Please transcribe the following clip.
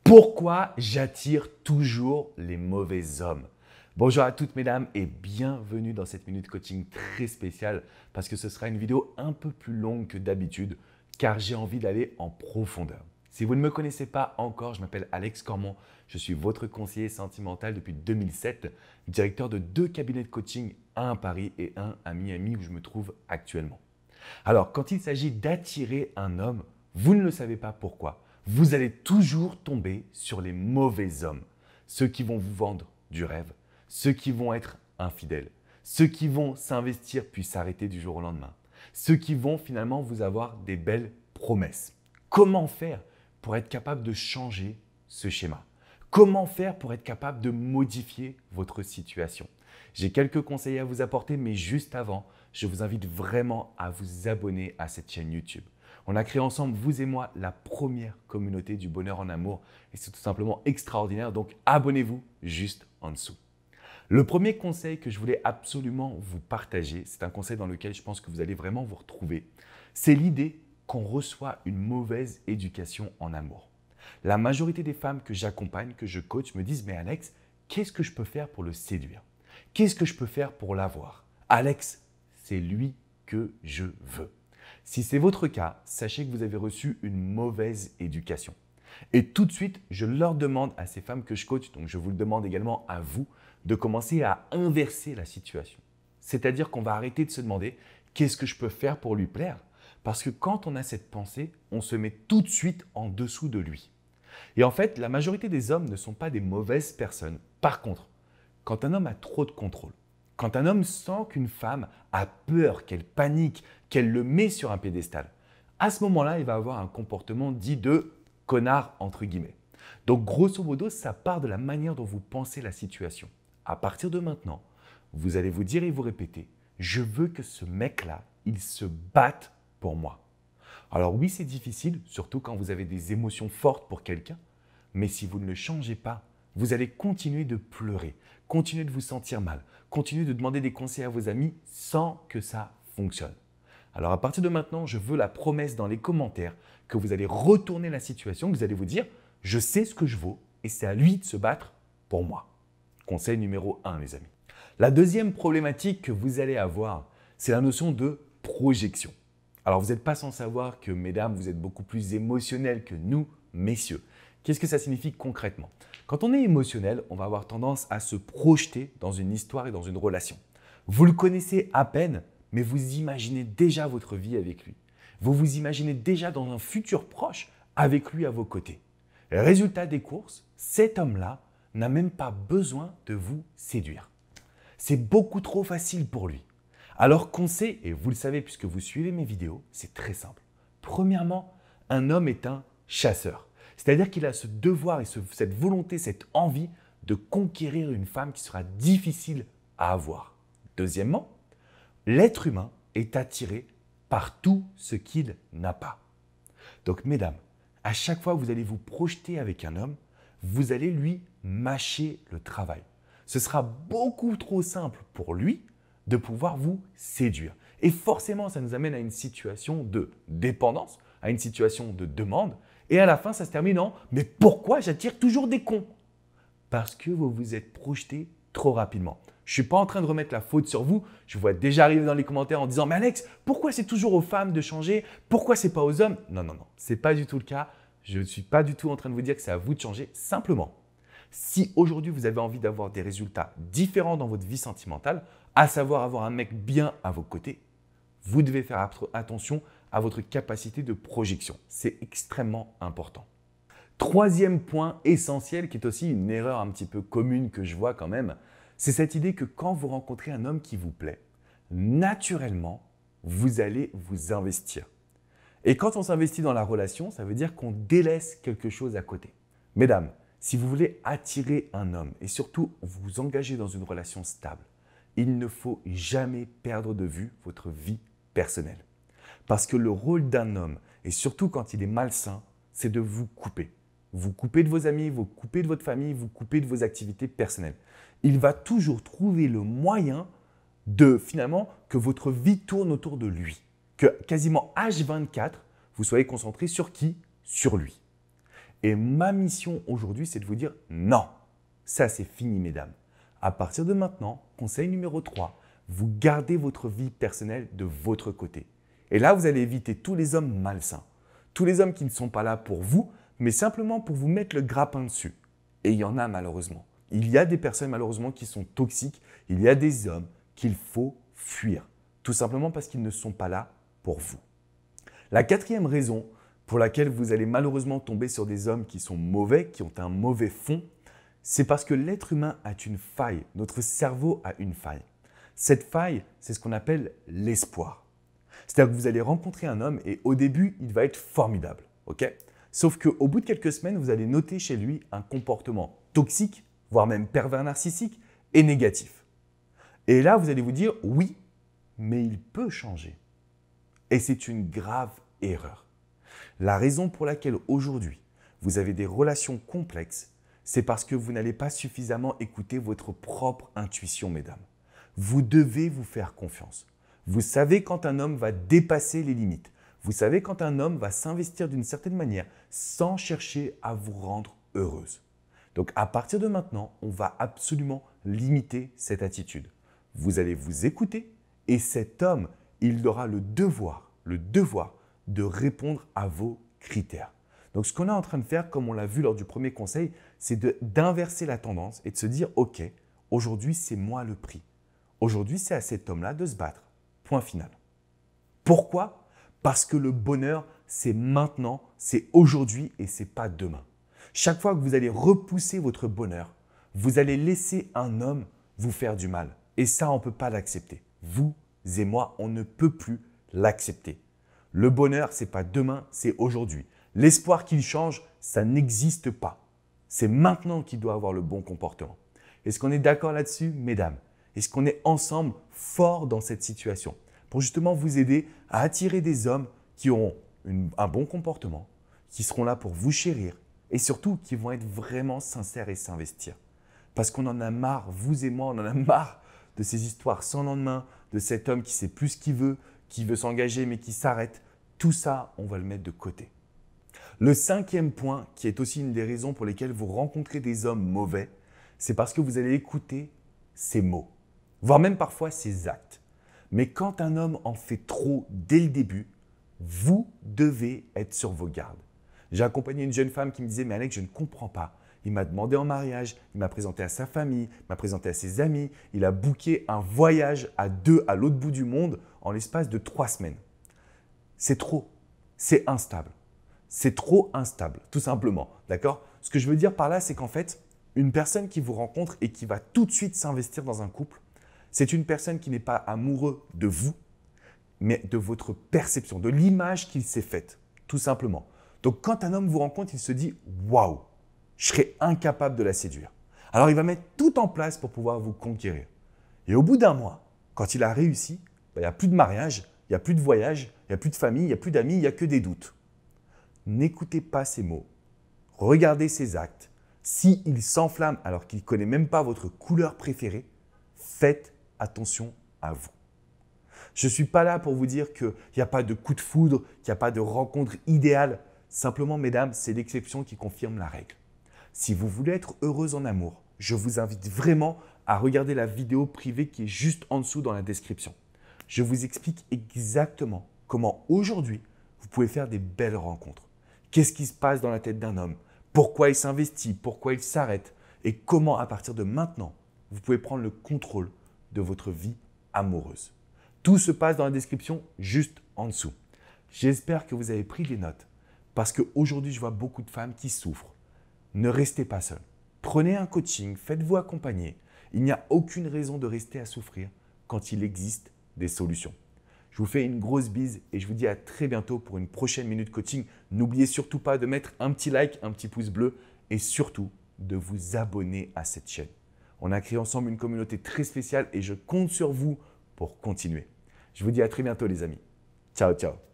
Pourquoi j'attire toujours les mauvais hommes? Bonjour à toutes mesdames et bienvenue dans cette minute coaching très spéciale parce que ce sera une vidéo un peu plus longue que d'habitude car j'ai envie d'aller en profondeur. Si vous ne me connaissez pas encore, je m'appelle Alex Cormon, je suis votre conseiller sentimental depuis 2007, directeur de 2 cabinets de coaching, un à Paris et un à Miami où je me trouve actuellement. Alors, quand il s'agit d'attirer un homme, vous ne le savez pas pourquoi. Vous allez toujours tomber sur les mauvais hommes. Ceux qui vont vous vendre du rêve, ceux qui vont être infidèles, ceux qui vont s'investir puis s'arrêter du jour au lendemain, ceux qui vont finalement vous avoir des belles promesses. Comment faire pour être capable de changer ce schéma? Comment faire pour être capable de modifier votre situation? J'ai quelques conseils à vous apporter, mais juste avant, je vous invite vraiment à vous abonner à cette chaîne YouTube. On a créé ensemble, vous et moi, la première communauté du bonheur en amour et c'est tout simplement extraordinaire. Donc, abonnez-vous juste en dessous. Le premier conseil que je voulais absolument vous partager, c'est un conseil dans lequel je pense que vous allez vraiment vous retrouver. C'est l'idée qu'on reçoit une mauvaise éducation en amour. La majorité des femmes que j'accompagne, que je coach, me disent « Mais Alex, qu'est-ce que je peux faire pour le séduire? Qu'est-ce que je peux faire pour l'avoir? Alex, c'est lui que je veux. » Si c'est votre cas, sachez que vous avez reçu une mauvaise éducation. Et tout de suite, je leur demande à ces femmes que je coach, donc je vous le demande également à vous, de commencer à inverser la situation. C'est-à-dire qu'on va arrêter de se demander qu'est-ce que je peux faire pour lui plaire? Parce que quand on a cette pensée, on se met tout de suite en dessous de lui. Et en fait, la majorité des hommes ne sont pas des mauvaises personnes. Par contre, quand un homme a trop de contrôle, quand un homme sent qu'une femme a peur, qu'elle panique, qu'elle le met sur un piédestal, à ce moment-là, il va avoir un comportement dit de connard entre guillemets. Donc grosso modo, ça part de la manière dont vous pensez la situation. À partir de maintenant, vous allez vous dire et vous répéter, je veux que ce mec-là, il se batte pour moi. Alors oui, c'est difficile, surtout quand vous avez des émotions fortes pour quelqu'un, mais si vous ne le changez pas, vous allez continuer de pleurer, continuer de vous sentir mal, continuer de demander des conseils à vos amis sans que ça fonctionne. Alors à partir de maintenant, je veux la promesse dans les commentaires que vous allez retourner la situation, que vous allez vous dire « je sais ce que je vaux et c'est à lui de se battre pour moi ». Conseil numéro 1, les amis. La deuxième problématique que vous allez avoir, c'est la notion de projection. Alors vous n'êtes pas sans savoir que, mesdames, vous êtes beaucoup plus émotionnelles que nous, messieurs. Qu'est-ce que ça signifie concrètement? Quand on est émotionnel, on va avoir tendance à se projeter dans une histoire et dans une relation. Vous le connaissez à peine, mais vous imaginez déjà votre vie avec lui. Vous vous imaginez déjà dans un futur proche avec lui à vos côtés. Résultat des courses, cet homme-là n'a même pas besoin de vous séduire. C'est beaucoup trop facile pour lui. Alors qu'on sait, et vous le savez puisque vous suivez mes vidéos, c'est très simple. Premièrement, un homme est un chasseur. C'est-à-dire qu'il a ce devoir et cette volonté, cette envie de conquérir une femme qui sera difficile à avoir. Deuxièmement, l'être humain est attiré par tout ce qu'il n'a pas. Donc mesdames, à chaque fois que vous allez vous projeter avec un homme, vous allez lui mâcher le travail. Ce sera beaucoup trop simple pour lui de pouvoir vous séduire. Et forcément, ça nous amène à une situation de dépendance, à une situation de demande. Et à la fin, ça se termine en « mais pourquoi j'attire toujours des cons ?» Parce que vous vous êtes projeté trop rapidement. Je ne suis pas en train de remettre la faute sur vous. Je vous vois déjà arriver dans les commentaires en disant « mais Alex, pourquoi c'est toujours aux femmes de changer? Pourquoi ce n'est pas aux hommes ?» Non, non, non, ce n'est pas du tout le cas. Je ne suis pas du tout en train de vous dire que c'est à vous de changer. Simplement, si aujourd'hui vous avez envie d'avoir des résultats différents dans votre vie sentimentale, à savoir avoir un mec bien à vos côtés, vous devez faire attention à votre capacité de projection. C'est extrêmement important. Troisième point essentiel, qui est aussi une erreur un petit peu commune que je vois quand même, c'est cette idée que quand vous rencontrez un homme qui vous plaît, naturellement, vous allez vous investir. Et quand on s'investit dans la relation, ça veut dire qu'on délaisse quelque chose à côté. Mesdames, si vous voulez attirer un homme et surtout vous engager dans une relation stable, il ne faut jamais perdre de vue votre vie personnelle. Parce que le rôle d'un homme, et surtout quand il est malsain, c'est de vous couper. Vous coupez de vos amis, vous coupez de votre famille, vous coupez de vos activités personnelles. Il va toujours trouver le moyen de finalement que votre vie tourne autour de lui. Que quasiment H24, vous soyez concentré sur qui? Sur lui. Et ma mission aujourd'hui, c'est de vous dire non, ça c'est fini mesdames. À partir de maintenant, conseil numéro 3, vous gardez votre vie personnelle de votre côté. Et là, vous allez éviter tous les hommes malsains, tous les hommes qui ne sont pas là pour vous, mais simplement pour vous mettre le grappin dessus. Et il y en a malheureusement. Il y a des personnes malheureusement qui sont toxiques, il y a des hommes qu'il faut fuir, tout simplement parce qu'ils ne sont pas là pour vous. La quatrième raison pour laquelle vous allez malheureusement tomber sur des hommes qui sont mauvais, qui ont un mauvais fond, c'est parce que l'être humain a une faille, notre cerveau a une faille. Cette faille, c'est ce qu'on appelle l'espoir. C'est-à-dire que vous allez rencontrer un homme et au début, il va être formidable, ok? Sauf qu'au bout de quelques semaines, vous allez noter chez lui un comportement toxique, voire même pervers narcissique et négatif. Et là, vous allez vous dire, oui, mais il peut changer. Et c'est une grave erreur. La raison pour laquelle aujourd'hui, vous avez des relations complexes, c'est parce que vous n'allez pas suffisamment écouter votre propre intuition, mesdames. Vous devez vous faire confiance. Vous savez quand un homme va dépasser les limites. Vous savez quand un homme va s'investir d'une certaine manière sans chercher à vous rendre heureuse. Donc à partir de maintenant, on va absolument limiter cette attitude. Vous allez vous écouter et cet homme, il aura le devoir de répondre à vos critères. Donc ce qu'on est en train de faire, comme on l'a vu lors du premier conseil, c'est d'inverser la tendance et de se dire « Ok, aujourd'hui c'est moi le prix. Aujourd'hui c'est à cet homme-là de se battre. Point final. » Pourquoi ? Parce que le bonheur, c'est maintenant, c'est aujourd'hui et c'est pas demain. Chaque fois que vous allez repousser votre bonheur, vous allez laisser un homme vous faire du mal. Et ça, on ne peut pas l'accepter. Vous et moi, on ne peut plus l'accepter. Le bonheur, ce n'est pas demain, c'est aujourd'hui. L'espoir qu'il change, ça n'existe pas. C'est maintenant qu'il doit avoir le bon comportement. Est-ce qu'on est d'accord là-dessus, mesdames? Est-ce qu'on est ensemble forts dans cette situation pour justement vous aider à attirer des hommes qui auront un bon comportement, qui seront là pour vous chérir et surtout qui vont être vraiment sincères et s'investir. Parce qu'on en a marre, vous et moi, on en a marre de ces histoires sans lendemain, de cet homme qui ne sait plus ce qu'il veut, qui veut s'engager mais qui s'arrête. Tout ça, on va le mettre de côté. Le cinquième point, qui est aussi une des raisons pour lesquelles vous rencontrez des hommes mauvais, c'est parce que vous allez écouter ses mots, voire même parfois ses actes. Mais quand un homme en fait trop dès le début, vous devez être sur vos gardes. J'ai accompagné une jeune femme qui me disait « Mais Alex, je ne comprends pas. Il m'a demandé en mariage, il m'a présenté à sa famille, il m'a présenté à ses amis, il a booké un voyage à deux à l'autre bout du monde en l'espace de 3 semaines. » C'est trop, c'est instable. C'est trop instable, tout simplement. D'accord ? Ce que je veux dire par là, c'est qu'en fait, une personne qui vous rencontre et qui va tout de suite s'investir dans un couple, c'est une personne qui n'est pas amoureux de vous, mais de votre perception, de l'image qu'il s'est faite, tout simplement. Donc, quand un homme vous rencontre, il se dit « Waouh, je serais incapable de la séduire. » Alors, il va mettre tout en place pour pouvoir vous conquérir. Et au bout d'un mois, quand il a réussi, il n'y a plus de mariage, il n'y a plus de voyage, il n'y a plus de famille, il n'y a plus d'amis, il n'y a que des doutes. N'écoutez pas ses mots. Regardez ses actes. S'il s'enflamme alors qu'il ne connaît même pas votre couleur préférée, faites attention à vous. Je ne suis pas là pour vous dire qu'il n'y a pas de coup de foudre, qu'il n'y a pas de rencontre idéale. Simplement, mesdames, c'est l'exception qui confirme la règle. Si vous voulez être heureuse en amour, je vous invite vraiment à regarder la vidéo privée qui est juste en dessous dans la description. Je vous explique exactement comment aujourd'hui, vous pouvez faire des belles rencontres. Qu'est-ce qui se passe dans la tête d'un homme? Pourquoi il s'investit? Pourquoi il s'arrête? Et comment, à partir de maintenant, vous pouvez prendre le contrôle de votre vie amoureuse. Tout se passe dans la description juste en dessous. J'espère que vous avez pris des notes parce qu'aujourd'hui, je vois beaucoup de femmes qui souffrent. Ne restez pas seul. Prenez un coaching, faites-vous accompagner. Il n'y a aucune raison de rester à souffrir quand il existe des solutions. Je vous fais une grosse bise et je vous dis à très bientôt pour une prochaine minute coaching. N'oubliez surtout pas de mettre un petit like, un petit pouce bleu et surtout de vous abonner à cette chaîne. On a créé ensemble une communauté très spéciale et je compte sur vous pour continuer. Je vous dis à très bientôt les amis. Ciao, ciao.